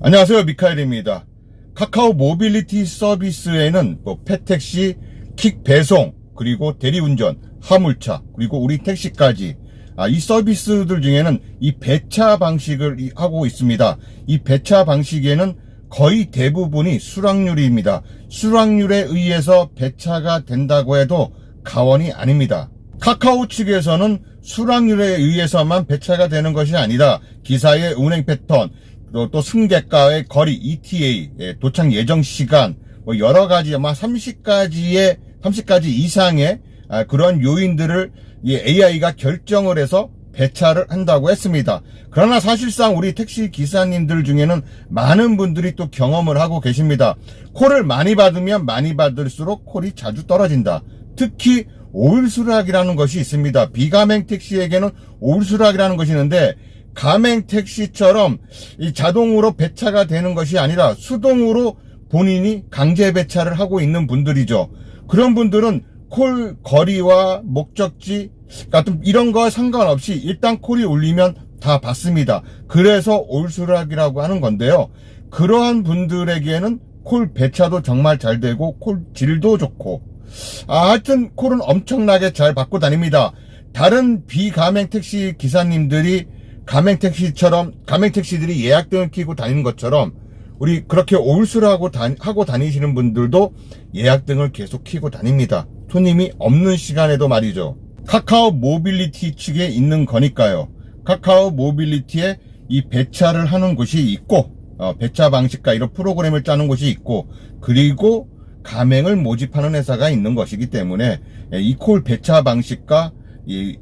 안녕하세요, 미카엘입니다. 카카오 모빌리티 서비스에는 펫택시, 킥 배송, 그리고 대리운전, 화물차, 그리고 우리 택시까지 이 서비스들 중에는 이 배차 방식을 하고 있습니다. 이 배차 방식에는 거의 대부분이 수락률입니다. 수락률에 의해서 배차가 된다고 해도 과언이 아닙니다. 카카오 측에서는 수락률에 의해서만 배차가 되는 것이 아니라 기사의 운행 패턴, 또 승객과의 거리, ETA, 도착 예정 시간, 여러 가지 아마 30가지 이상의 그런 요인들을 AI가 결정을 해서 배차를 한다고 했습니다. 그러나 사실상 우리 택시 기사님들 중에는 많은 분들이 또 경험을 하고 계십니다. 콜을 많이 받으면 많이 받을수록 콜이 자주 떨어진다. 특히 오일수락이라는 것이 있습니다. 비가맹 택시에게는 오일수락이라는 것이 있는데, 가맹 택시처럼 이 자동으로 배차가 되는 것이 아니라 수동으로 본인이 강제 배차를 하고 있는 분들이죠. 그런 분들은 콜 거리와 목적지 같은 이런 거와 상관없이 일단 콜이 울리면 다 받습니다. 그래서 올수락이라고 하는 건데요. 그러한 분들에게는 콜 배차도 정말 잘 되고 콜 질도 좋고 하여튼 콜은 엄청나게 잘 받고 다닙니다. 다른 비가맹 택시 기사님들이 가맹 택시들이 예약등을 끼고 다니는 것처럼 우리 그렇게 올수락하고 하고 다니시는 분들도 예약등을 계속 끼고 다닙니다. 손님이 없는 시간에도 말이죠. 카카오 모빌리티 측에 있는 거니까요. 카카오 모빌리티에 이 배차를 하는 곳이 있고, 배차 방식과 이런 프로그램을 짜는 곳이 있고, 그리고 가맹을 모집하는 회사가 있는 것이기 때문에 이 콜 배차 방식과 이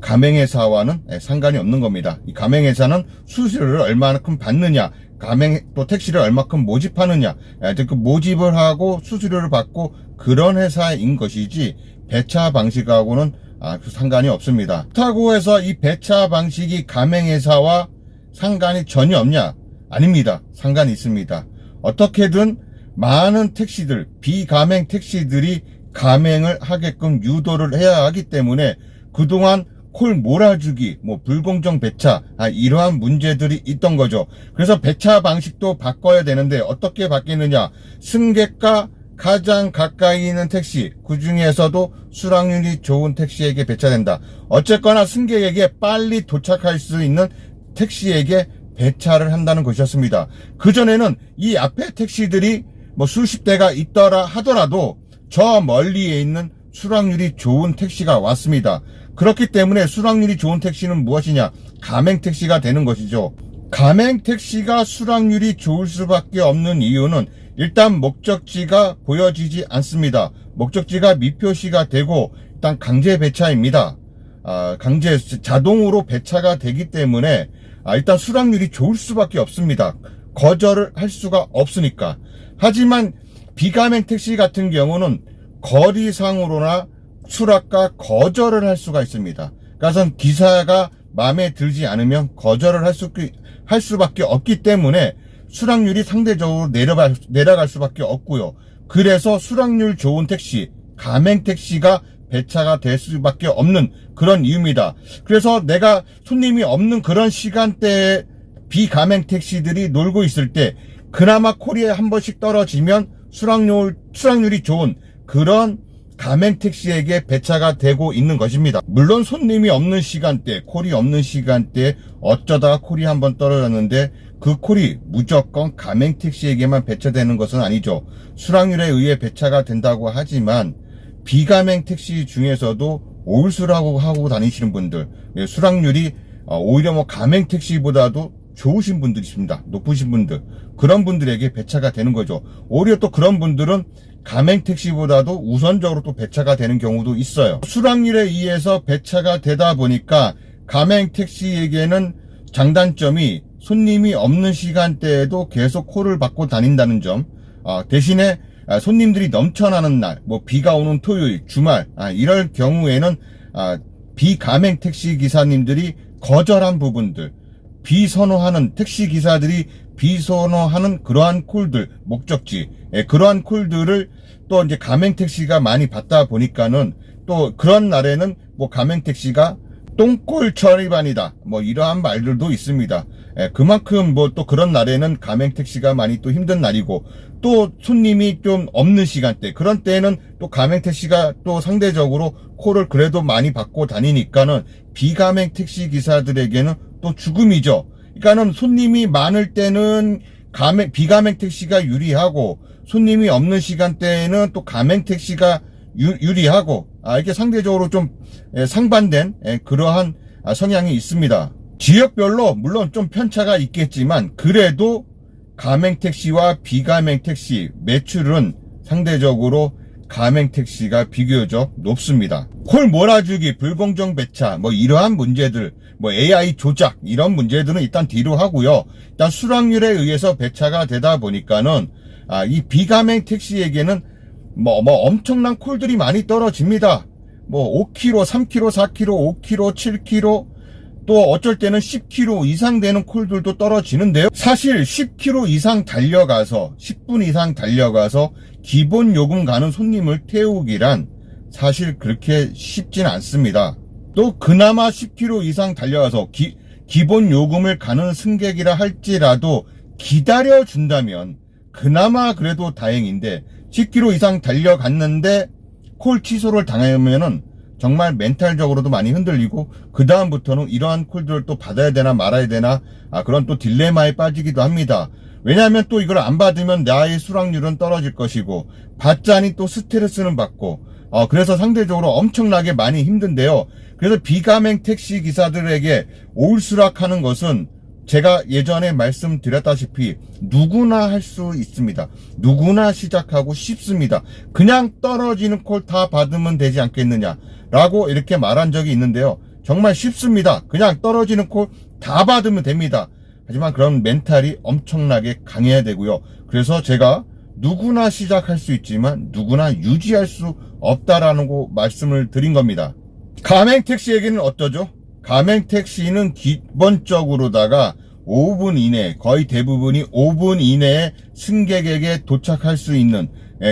가맹회사와는 상관이 없는 겁니다. 이 가맹회사는 수수료를 얼마만큼 받느냐, 또 택시를 얼마큼 모집하느냐, 그 모집을 하고 수수료를 받고 그런 회사인 것이지 배차 방식하고는 상관이 없습니다. 그렇다고 해서 이 배차 방식이 가맹회사와 상관이 전혀 없냐? 아닙니다. 상관이 있습니다. 어떻게든 많은 택시들, 비가맹 택시들이 가맹을 하게끔 유도를 해야 하기 때문에 그동안 콜 몰아주기, 불공정 배차, 이러한 문제들이 있던 거죠. 그래서 배차 방식도 바꿔야 되는데 어떻게 바뀌느냐? 승객과 가장 가까이 있는 택시, 그 중에서도 수락률이 좋은 택시에게 배차된다. 어쨌거나 승객에게 빨리 도착할 수 있는 택시에게 배차를 한다는 것이었습니다. 그전에는 이 앞에 택시들이 수십 대가 있더라 하더라도 저 멀리에 있는 수락률이 좋은 택시가 왔습니다. 그렇기 때문에 수락률이 좋은 택시는 무엇이냐? 가맹 택시가 되는 것이죠. 가맹 택시가 수락률이 좋을 수밖에 없는 이유는 일단 목적지가 보여지지 않습니다. 목적지가 미표시가 되고 일단 강제 배차입니다. 자동으로 배차가 되기 때문에 일단 수락률이 좋을 수밖에 없습니다. 거절을 할 수가 없으니까. 하지만 비가맹 택시 같은 경우는 거리상으로나 수락과 거절을 할 수가 있습니다. 그래서 기사가 마음에 들지 않으면 거절을 할 수밖에 없기 때문에 수락률이 상대적으로 내려갈 수밖에 없고요. 그래서 수락률 좋은 택시, 가맹 택시가 배차가 될 수밖에 없는 그런 이유입니다. 그래서 내가 손님이 없는 그런 시간대에 비가맹 택시들이 놀고 있을 때 그나마 콜이 한 번씩 떨어지면 수락률이 좋은 그런 가맹 택시에게 배차가 되고 있는 것입니다. 물론 손님이 없는 시간대, 콜이 없는 시간대에 어쩌다가 콜이 한번 떨어졌는데 그 콜이 무조건 가맹 택시에게만 배차되는 것은 아니죠. 수락률에 의해 배차가 된다고 하지만 비가맹 택시 중에서도 오일수락하고 하고 다니시는 분들, 수락률이 오히려 가맹 택시보다도 좋으신 분들이 있습니다. 높으신 분들, 그런 분들에게 배차가 되는 거죠. 오히려 또 그런 분들은 가맹 택시보다도 우선적으로 또 배차가 되는 경우도 있어요. 수락률에 의해서 배차가 되다 보니까 가맹 택시에게는 장단점이 손님이 없는 시간대에도 계속 콜을 받고 다닌다는 점, 대신에 손님들이 넘쳐나는 날, 비가 오는 토요일, 주말, 이럴 경우에는 비가맹 택시 기사님들이 거절한 부분들, 택시 기사들이 비선호하는 그러한 콜들, 목적지, 그러한 콜들을 또 이제 가맹 택시가 많이 받다 보니까는 또 그런 날에는 가맹 택시가 똥골 처리반이다. 뭐 이러한 말들도 있습니다. 그만큼 뭐 또 그런 날에는 가맹택시가 많이 또 힘든 날이고, 또 손님이 좀 없는 시간대, 그런 때에는 또 가맹택시가 또 상대적으로 콜을 그래도 많이 받고 다니니까는 비가맹택시 기사들에게는 또 죽음이죠. 그러니까는 손님이 많을 때는 비가맹택시가 유리하고, 손님이 없는 시간대에는 또 가맹택시가 유리하고, 이게 상대적으로 좀 상반된 그러한 성향이 있습니다. 지역별로 물론 좀 편차가 있겠지만, 그래도 가맹택시와 비가맹택시 매출은 상대적으로 가맹택시가 비교적 높습니다. 콜 몰아주기, 불공정 배차, 뭐 이러한 문제들, 뭐 AI 조작 이런 문제들은 일단 뒤로 하고요. 일단 수락률에 의해서 배차가 되다 보니까는 이 비가맹택시에게는 뭐 엄청난 콜들이 많이 떨어집니다. 뭐 5kg, 3kg, 4kg, 5kg, 7kg, 또 어쩔 때는 10km 이상 되는 콜들도 떨어지는데요. 사실 10km 이상 달려가서 10분 이상 달려가서 기본 요금 가는 손님을 태우기란 사실 그렇게 쉽진 않습니다. 또 그나마 10km 이상 달려가서 기본 요금을 가는 승객이라 할지라도 기다려준다면 그나마 그래도 다행인데, 10km 이상 달려갔는데 콜 취소를 당하면은 정말 멘탈적으로도 많이 흔들리고, 그 다음부터는 이러한 콜들을 또 받아야 되나 말아야 되나, 그런 또 딜레마에 빠지기도 합니다. 왜냐하면 또 이걸 안 받으면 나의 수락률은 떨어질 것이고, 받자니 또 스트레스는 받고, 그래서 상대적으로 엄청나게 많이 힘든데요. 그래서 비가맹 택시 기사들에게 올수락하는 것은 제가 예전에 말씀드렸다시피 누구나 할 수 있습니다. 누구나 시작하고 쉽습니다. 그냥 떨어지는 콜 다 받으면 되지 않겠느냐 라고 이렇게 말한 적이 있는데요. 정말 쉽습니다. 그냥 떨어지는 콜 다 받으면 됩니다. 하지만 그런 멘탈이 엄청나게 강해야 되고요. 그래서 제가 누구나 시작할 수 있지만 누구나 유지할 수 없다라는 거 말씀을 드린 겁니다. 가맹택시에게는 어떠죠? 가맹택시는 기본적으로다가 5분 이내, 거의 대부분이 5분 이내에 승객에게 도착할 수 있는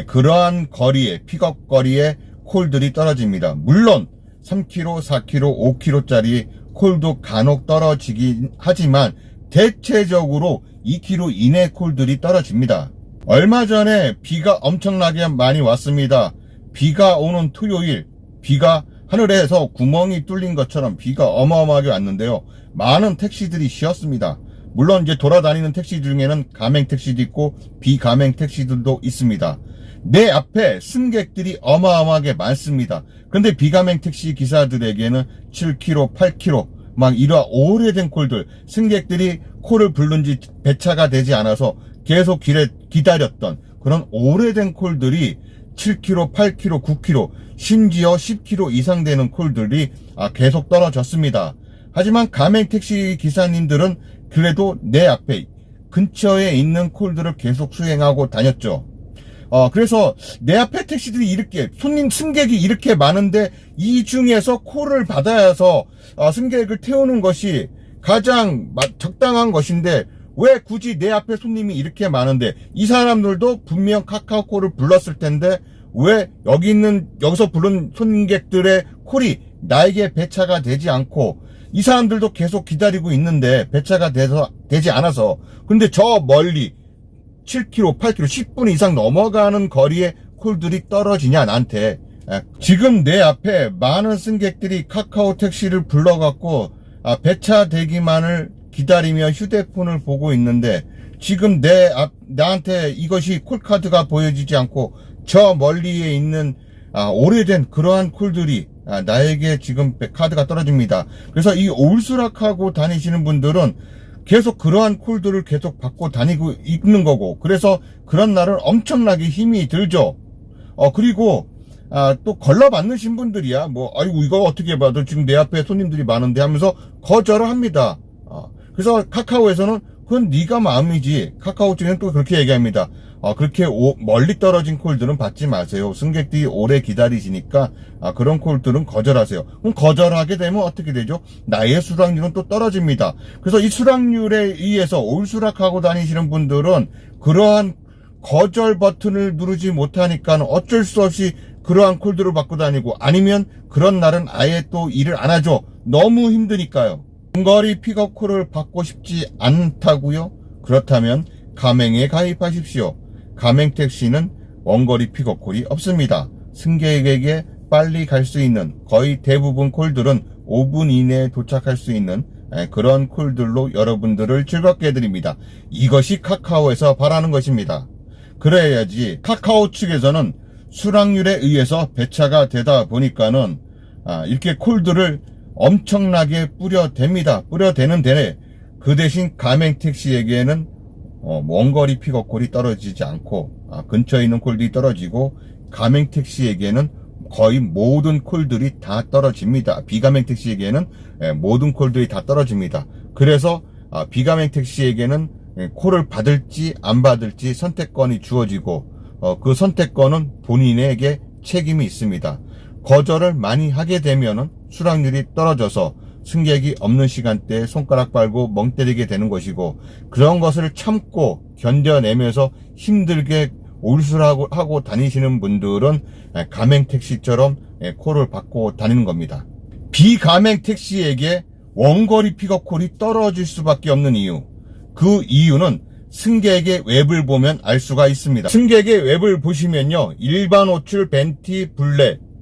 그러한 거리에, 픽업 거리에 콜들이 떨어집니다. 물론 3km, 4km, 5km짜리 콜도 간혹 떨어지긴 하지만 대체적으로 2km 이내 콜들이 떨어집니다. 얼마 전에 비가 엄청나게 많이 왔습니다. 비가 오는 토요일, 비가 하늘에서 구멍이 뚫린 것처럼 비가 어마어마하게 왔는데요. 많은 택시들이 쉬었습니다. 물론 이제 돌아다니는 택시 중에는 가맹 택시도 있고 비가맹 택시들도 있습니다. 내 앞에 승객들이 어마어마하게 많습니다. 근데 비가맹 택시 기사들에게는 7km, 8km 막 이러한 오래된 콜들, 승객들이 콜을 부른 지 배차가 되지 않아서 계속 길에 기다렸던 그런 오래된 콜들이 7km, 8km, 9km, 심지어 10km 이상 되는 콜들이 계속 떨어졌습니다. 하지만 가맹택시 기사님들은 그래도 내 앞에 근처에 있는 콜들을 계속 수행하고 다녔죠. 그래서 내 앞에 택시들이 이렇게 승객이 이렇게 많은데 이 중에서 콜을 받아서 승객을 태우는 것이 가장 적당한 것인데, 왜 굳이 내 앞에 손님이 이렇게 많은데 이 사람들도 분명 카카오콜을 불렀을 텐데 왜 여기서 부른 손님객들의 콜이 나에게 배차가 되지 않고 이 사람들도 계속 기다리고 있는데 배차가 되지 않아서, 근데 저 멀리 7km, 8km, 10분 이상 넘어가는 거리에 콜들이 떨어지냐 나한테. 지금 내 앞에 많은 승객들이 카카오 택시를 불러갖고 배차되기만을 기다리며 휴대폰을 보고 있는데, 지금 나한테 이것이 콜카드가 보여지지 않고 저 멀리에 있는 오래된 그러한 콜들이 나에게 지금 카드가 떨어집니다. 그래서 이 올수락하고 다니시는 분들은 계속 그러한 콜들을 계속 받고 다니고 있는 거고, 그래서 그런 날은 엄청나게 힘이 들죠. 그리고 또 걸러받는 신분들이야 아이고 이거 어떻게 봐도 지금 내 앞에 손님들이 많은데 하면서 거절을 합니다. 그래서 카카오에서는 그건 네가 마음이지, 카카오 측은 또 그렇게 얘기합니다. 그렇게 멀리 떨어진 콜들은 받지 마세요. 승객들이 오래 기다리시니까 그런 콜들은 거절하세요. 그럼 거절하게 되면 어떻게 되죠? 나의 수락률은 또 떨어집니다. 그래서 이 수락률에 의해서 올수락하고 다니시는 분들은 그러한 거절 버튼을 누르지 못하니까 어쩔 수 없이 그러한 콜들을 받고 다니고, 아니면 그런 날은 아예 또 일을 안 하죠. 너무 힘드니까요. 원거리 픽업콜을 받고 싶지 않다고요? 그렇다면 가맹에 가입하십시오. 가맹택시는 원거리 픽업콜이 없습니다. 승객에게 빨리 갈 수 있는, 거의 대부분 콜들은 5분 이내에 도착할 수 있는 그런 콜들로 여러분들을 즐겁게 해드립니다. 이것이 카카오에서 바라는 것입니다. 그래야지 카카오 측에서는 수락률에 의해서 배차가 되다 보니까는 이렇게 콜들을 엄청나게 뿌려대는데, 그 대신 가맹택시에게는 원거리 픽업콜이 떨어지지 않고 근처에 있는 콜들이 떨어지고, 가맹택시에게는 거의 모든 콜들이 다 떨어집니다. 비가맹택시에게는 모든 콜들이 다 떨어집니다. 그래서 비가맹택시에게는 콜을 받을지 안 받을지 선택권이 주어지고, 그 선택권은 본인에게 책임이 있습니다. 거절을 많이 하게 되면은 수락률이 떨어져서 승객이 없는 시간대에 손가락 빨고 멍 때리게 되는 것이고, 그런 것을 참고 견뎌내면서 힘들게 올술하고 다니시는 분들은 가맹택시처럼 콜을 받고 다니는 겁니다. 비가맹택시에게 원거리 픽업콜이 떨어질 수밖에 없는 이유, 그 이유는 승객의 웹을 보면 알 수가 있습니다. 승객의 웹을 보시면요, 일반 호출, 벤티,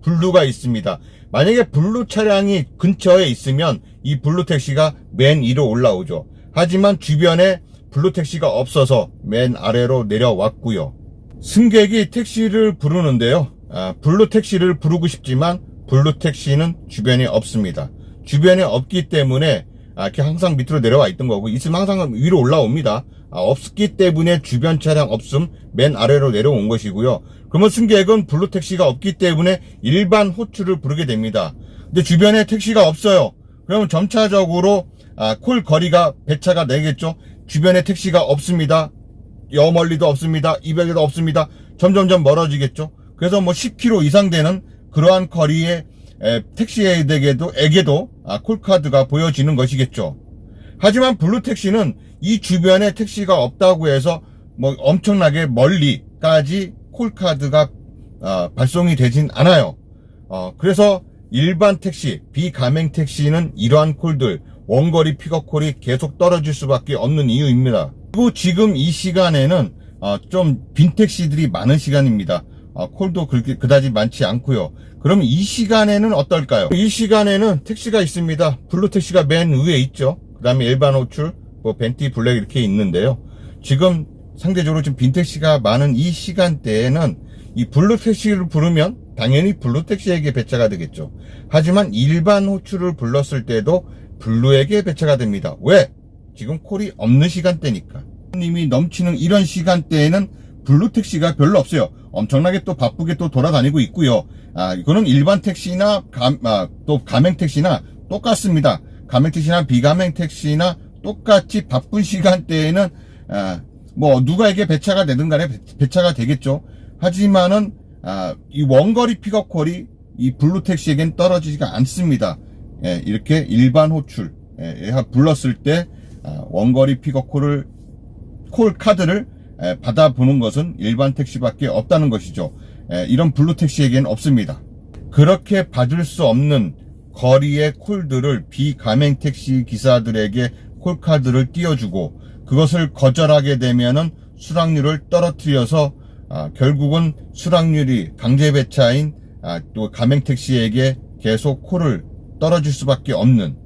블루가 있습니다. 만약에 블루 차량이 근처에 있으면 이 블루 택시가 맨 위로 올라오죠. 하지만 주변에 블루 택시가 없어서 맨 아래로 내려왔고요. 승객이 택시를 부르는데요, 블루 택시를 부르고 싶지만 블루 택시는 주변에 없습니다. 주변에 없기 때문에 이렇게 항상 밑으로 내려와 있던 거고, 있으면 항상 위로 올라옵니다. 없기 때문에 주변 차량 없음, 맨 아래로 내려온 것이고요. 그러면 승객은 블루 택시가 없기 때문에 일반 호출을 부르게 됩니다. 근데 주변에 택시가 없어요. 그러면 점차적으로 콜 거리가 배차가 되겠죠. 주변에 택시가 없습니다. 여 멀리도 없습니다. 200에도 없습니다. 점점점 멀어지겠죠. 그래서 뭐 10km 이상 되는 그러한 거리에 택시에게도 콜카드가 보여지는 것이겠죠. 하지만 블루 택시는 이 주변에 택시가 없다고 해서 뭐 엄청나게 멀리까지 콜카드가 발송이 되진 않아요. 그래서 일반 택시, 비가맹 택시는 이러한 콜들, 원거리 픽업콜이 계속 떨어질 수밖에 없는 이유입니다. 그리고 지금 이 시간에는 좀 빈택시들이 많은 시간입니다. 콜도 그다지 많지 않고요. 그럼 이 시간에는 어떨까요? 이 시간에는 택시가 있습니다. 블루 택시가 맨 위에 있죠. 그 다음에 일반 호출, 뭐 벤티, 블랙 이렇게 있는데요. 지금 상대적으로 좀 빈택시가 많은 이 시간대에는 이 블루 택시를 부르면 당연히 블루 택시에게 배차가 되겠죠. 하지만 일반 호출을 불렀을 때도 블루에게 배차가 됩니다. 왜? 지금 콜이 없는 시간대니까. 님이 넘치는 이런 시간대에는 블루 택시가 별로 없어요. 엄청나게 또 바쁘게 또 돌아다니고 있고요. 이거는 일반 택시나 또 가맹 택시나 똑같습니다. 가맹 택시나 비가맹 택시나 똑같이 바쁜 시간대에는 뭐 누가에게 배차가 되든 간에 배차가 되겠죠. 하지만은 이 원거리 픽업콜이 이 블루 택시에겐 떨어지지가 않습니다. 이렇게 일반 호출 불렀을 때 원거리 픽업콜을 콜 카드를 받아보는 것은 일반 택시밖에 없다는 것이죠. 이런 블루 택시에겐 없습니다. 그렇게 받을 수 없는 거리의 콜들을 비가맹 택시 기사들에게 콜카드를 띄워주고, 그것을 거절하게 되면은 수락률을 떨어뜨려서 결국은 수락률이 강제 배차인 또 가맹 택시에게 계속 콜을 떨어질 수밖에 없는,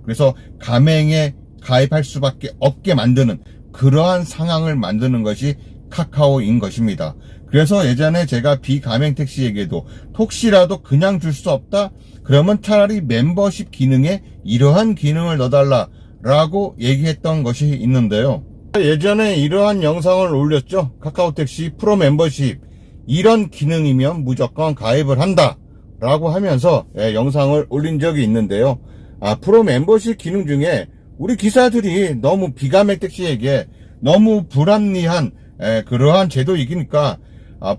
그래서 가맹에 가입할 수밖에 없게 만드는 그러한 상황을 만드는 것이 카카오인 것입니다. 그래서 예전에 제가 비가맹 택시에게도 혹시라도 그냥 줄 수 없다? 그러면 차라리 멤버십 기능에 이러한 기능을 넣어달라라고 얘기했던 것이 있는데요. 예전에 이러한 영상을 올렸죠. 카카오택시 프로 멤버십, 이런 기능이면 무조건 가입을 한다 라고 하면서 영상을 올린 적이 있는데요. 프로 멤버십 기능 중에 우리 기사들이 너무 비가맹 택시에게 너무 불합리한 그러한 제도이기니까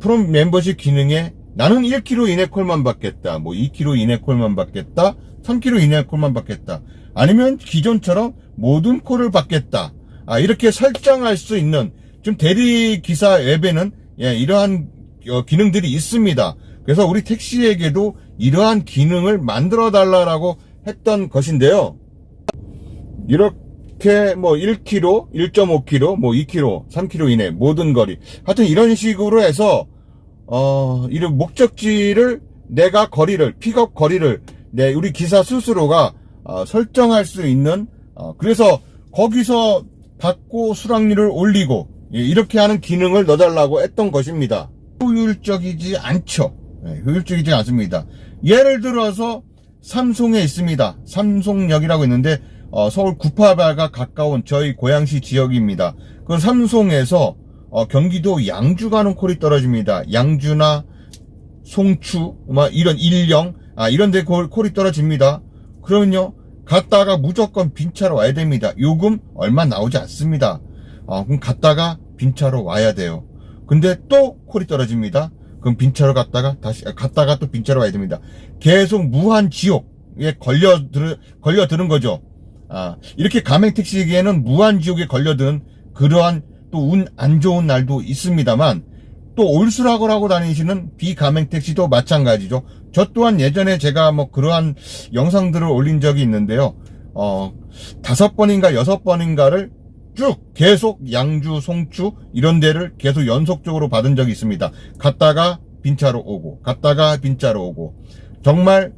프로 멤버십 기능에 나는 1km 이내 콜만 받겠다, 뭐 2km 이내 콜만 받겠다, 3km 이내 콜만 받겠다, 아니면 기존처럼 모든 콜을 받겠다, 이렇게 설정할 수 있는, 좀 대리기사 앱에는 이러한 기능들이 있습니다. 그래서 우리 택시에게도 이러한 기능을 만들어 달라고 했던 것인데요. 이렇게 뭐 1km, 1.5km, 뭐 2km, 3km 이내 모든 거리. 하여튼 이런 식으로 해서 이런 목적지를 내가 거리를 픽업 거리를 우리 기사 스스로가 설정할 수 있는 그래서 거기서 받고 수락률을 올리고 이렇게 하는 기능을 넣어달라고 했던 것입니다. 효율적이지 않죠. 효율적이지 않습니다. 예를 들어서 삼송에 있습니다. 삼송역이라고 있는데 서울 구파발가 가까운 저희 고양시 지역입니다. 그 삼송에서 경기도 양주 가는 콜이 떨어집니다. 양주나 송추 이런 일령 이런 데 콜이 떨어집니다. 그러면요 갔다가 무조건 빈차로 와야 됩니다. 요금 얼마 나오지 않습니다. 그럼 갔다가 빈차로 와야 돼요. 근데 또 콜이 떨어집니다. 그럼 빈차로 갔다가 또 빈차로 와야 됩니다. 계속 무한 지옥에 걸려드는 거죠. 이렇게 가맹택시에게는 무한 지옥에 걸려든 그러한 또 운 안 좋은 날도 있습니다만 또 올수락을 하고 다니시는 비가맹택시도 마찬가지죠. 저 또한 예전에 제가 뭐 그러한 영상들을 올린 적이 있는데요. 5번인가 6번인가를 쭉 계속 양주, 송추 이런 데를 계속 연속적으로 받은 적이 있습니다. 갔다가 빈차로 오고 갔다가 빈차로 오고 정말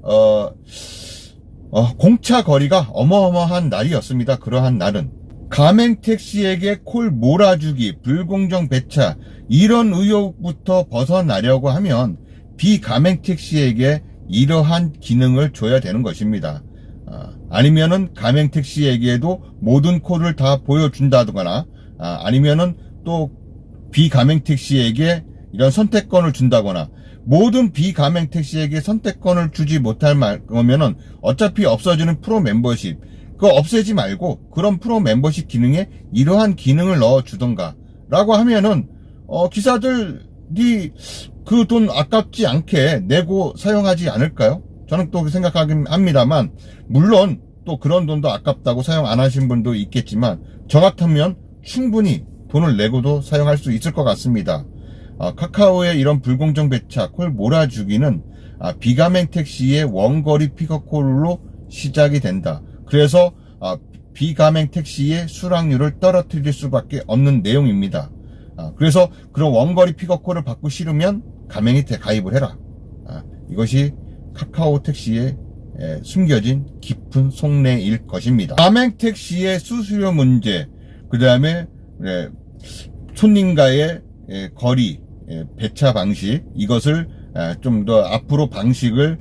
공차 거리가 어마어마한 날이었습니다. 그러한 날은 가맹택시에게 콜 몰아주기, 불공정 배차 이런 의혹부터 벗어나려고 하면 비가맹택시에게 이러한 기능을 줘야 되는 것입니다. 아니면은 가맹택시에게도 모든 콜을 다 보여준다거나 아니면은 또 비가맹택시에게 이런 선택권을 준다거나 모든 비가맹택시에게 선택권을 주지 못할 거면은 어차피 없어지는 프로 멤버십 그거 없애지 말고 그런 프로 멤버십 기능에 이러한 기능을 넣어주던가 라고 하면은 기사들이 그 돈 아깝지 않게 내고 사용하지 않을까요? 저는 또 생각하긴 합니다만 물론 또 그런 돈도 아깝다고 사용 안 하신 분도 있겠지만 저 같으면 충분히 돈을 내고도 사용할 수 있을 것 같습니다. 카카오의 이런 불공정 배차 콜 몰아주기는 비가맹택시의 원거리 픽업콜로 시작이 된다. 그래서 비가맹택시의 수락률을 떨어뜨릴 수밖에 없는 내용입니다. 그래서 그런 원거리 픽업콜을 받고 싫으면 가맹에 가입을 해라. 이것이 카카오 택시의 숨겨진 깊은 속내일 것입니다. 가맹택시의 수수료 문제, 그 다음에 손님과의 거리, 배차 방식 이것을 좀 더 앞으로 방식을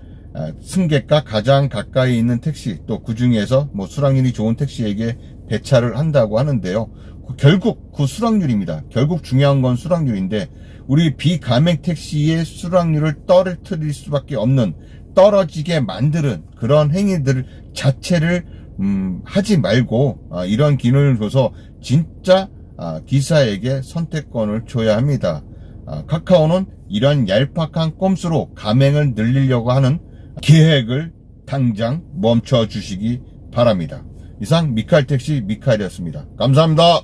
승객과 가장 가까이 있는 택시 또 그 중에서 뭐 수락률이 좋은 택시에게 배차를 한다고 하는데요. 결국 그 수락률입니다. 결국 중요한 건 수락률인데 우리 비가맹택시의 수락률을 떨어뜨릴 수밖에 없는 떨어지게 만드는 그런 행위들 자체를 하지 말고 이런 기능을 줘서 진짜 기사에게 선택권을 줘야 합니다. 카카오는 이런 얄팍한 꼼수로 가맹을 늘리려고 하는 계획을 당장 멈춰 주시기 바랍니다. 이상 미카엘택시 미카엘이었습니다. 감사합니다.